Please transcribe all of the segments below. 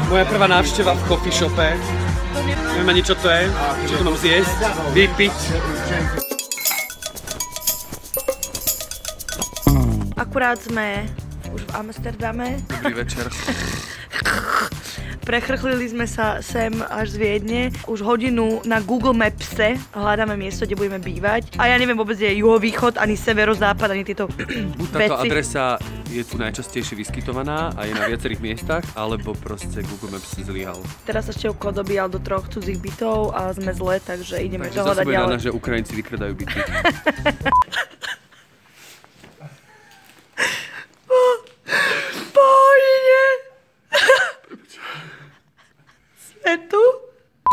Moja prvá návšteva v coffee shope. Neviem ani čo to je, čo to mám zjesť, vypiť. Akurát sme už v Amsterdame. Dobrý večer. Prechrchlili sme sa sem až z Viedne. Už hodinu na Google Mapse hľadáme miesto, kde budeme bývať. A ja neviem vôbec, je juhovýchod, ani severozápad, ani tieto Buď veci. táto adresa je tu najčastejšie vyskytovaná a je na viacerých miestach, alebo proste Google Maps zlyhal. Teraz sa Števko dobíjal do 3 cudzích bytov a sme zle, takže ideme to hľadať ďalej. ďalej. Že Ukrajinci vykradajú byty. Tu.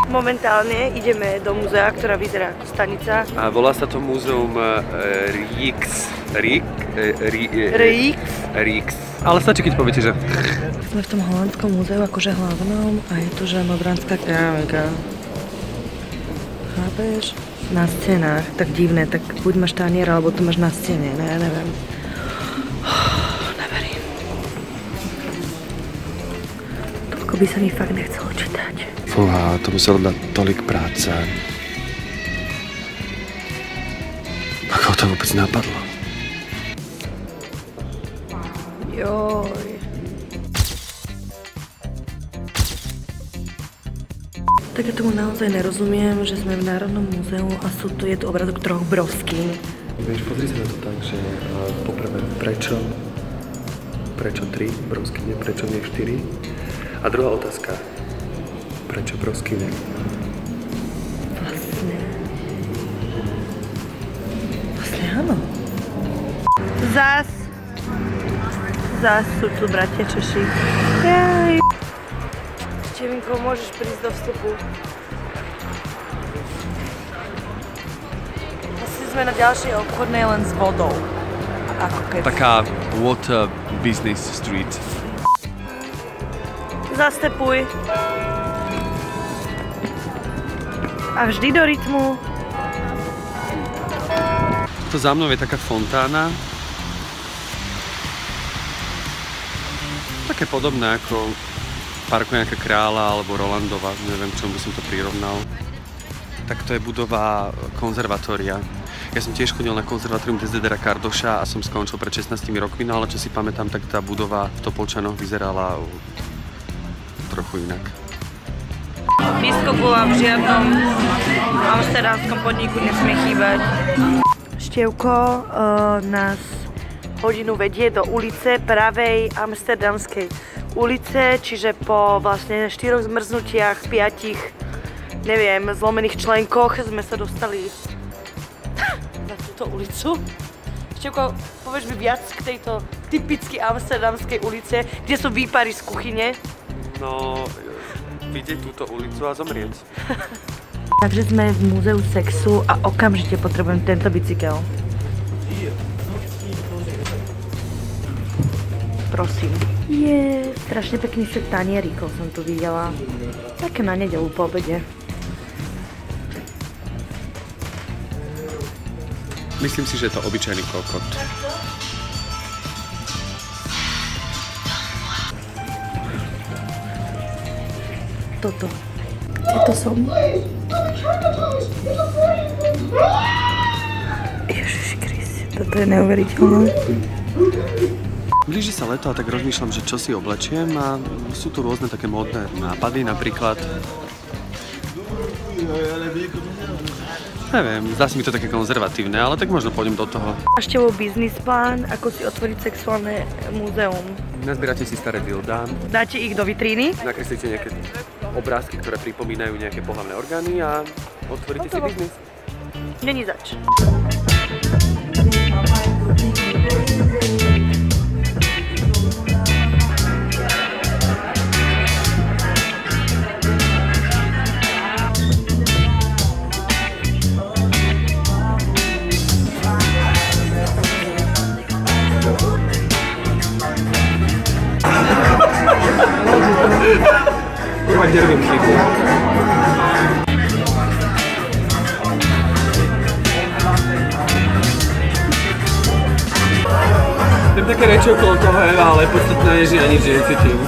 Momentálne ideme do múzea, ktorá vyzerá ako stanica. A volá sa to múzeum Rijks. Ale stačí, keď poviete, že... Sme v tom holandskom múzeu, akože hlavnom, a je tu, že modránska keramika. Chápeš? Na stenách, tak divné, tak buď máš tanier, alebo to máš na stene, ne, ja neviem. Neverím. Toľko by sa mi fakt nechcelo čítať. Fúha, to muselo dať tolik práce. Ako to vôbec napadlo? Joj. Tak ja tomu naozaj nerozumiem, že sme v Národnom múzeu a je tu obrazok 3 broskýň. Vieš, pozri sa na to tak, že poprvé prečo 3 broskyne, prečo nie 4? A druhá otázka, prečo broskyne? Vlastne áno. Zas sú tu bratia Češi. Jej. Čevinko, môžeš prísť do vstupu. Asi sme na ďalšej obchodnej len s vodou. Ako keď... Taká water business street. Zastepuj. A vždy do rytmu. To za mnou je taká fontána. Také podobné ako parku nejaká Kráľa alebo Rolandova, neviem, k čomu by som to prirovnal. Tak to je budova konzervatória. Ja som tiež chodil na konzervatórium Desidera Kardoša a som skončil pred 16 rokmi, no ale čo si pamätám, tak tá budova v Topolčanoch vyzerala trochu inak. Biskupula v žiadnom amsterdamskom podniku nesmie chýbať. Števko nás hodinu vedie do ulice pravej amsterdamskej ulice, čiže po vlastne 4 zmrznutiach, 5, neviem, zlomených členkoch sme sa dostali na túto ulicu. Števko, povieš mi viac k tejto typicky amsterdamskej ulice, kde sú výpary z kuchyne? No, vidieť túto ulicu a zomrieť. Takže sme v múzeu sexu a okamžite potrebujem tento bicykel. Prosím. Strašne pekný set tanierikov som tu videla. Také na nedeľu po obede. Myslím si, že je to obyčajný kokot. Toto som. Ježiši Kriste, toto je neuveriteľné. Blíži sa leto a tak rozmýšľam, že čo si oblečiem a sú tu rôzne také módne nápady, napríklad... Neviem, zdá si mi to také konzervatívne, ale tak možno pôjdem do toho. Máš tebou biznis plán, ako si otvoriť sexuálne múzeum? Nazbierate si staré dildá. Dáte ich do vitríny? Nakreslíte nejaké obrázky, ktoré pripomínajú nejaké pohlavné orgány a otvoríte si biznis. Není zač. Kurva, nervím chybu. Viem také reči okolo toho, ale podstatné je, že ja nič necítim.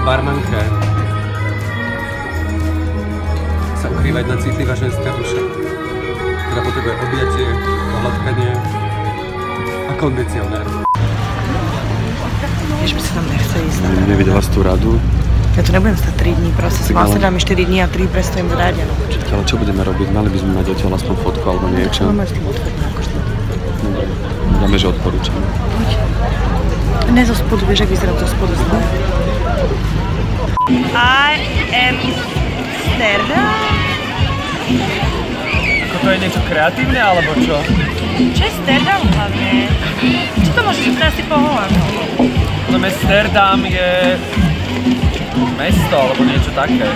tejto barmanke sa ukrývať na citlivá ženská duša, ktorá potrebuje objatie, pohľadkanie a kondicionér. Jež by sa tam nechce ísť. Nevidela si tú radu? Ja tu nebudem stať 3 dní, proste som Amsterdam 4 dní a 3 prestojím v rade. Ale čo budeme robiť? Mali by sme mať odtiaľ aspoň fotku alebo niečo. Máme s tým odchodnú akože. Dobre, dáme, že odporúčam. Poď. Ne zo spodu, vieš, ak vyzerám zo spodu. I am Amsterdam. Ako to je niečo kreatívne, alebo čo? Čo je Amsterdam hlavne? Čo to môžeš ukázať si po holandsku? No Amsterdam je mesto, alebo niečo také.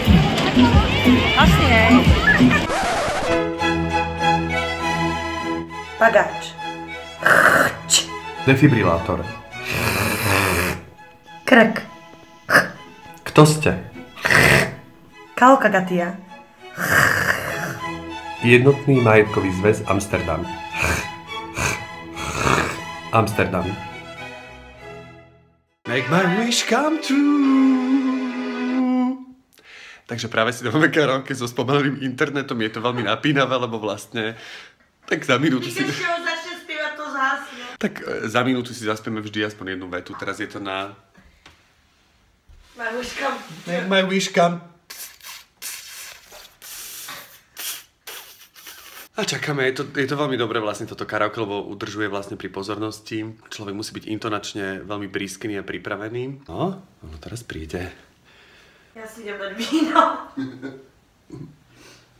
Asi hej. Pagáč. Defibrilátor. Krk. Kto ste? Kalkagatia. Jednotný majetkový zväz Amsterdam. Amsterdam. Make my wish come true. Takže práve si dávame karaoke so spomaleným internetom. Je to veľmi napínavé, lebo vlastne tak za minútu si... začne spievať, to zhasne. Tak za minútu si zaspieme vždy aspoň jednu vetu. Teraz je to na... My wish come. Make my wish come. A čakáme, je to veľmi dobré vlastne toto karaoke, lebo udržuje vlastne pri pozornosti. Človek musí byť intonačne veľmi brískený a pripravený. No, ono teraz príde. Ja si idem dať víno.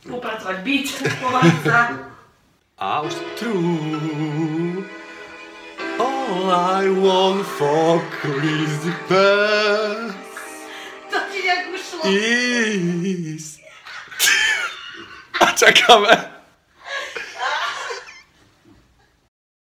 Upracovať beat, pomáhať sa. A už true. All I want for Christmas To ti nejak ušlo. is... A čakáme.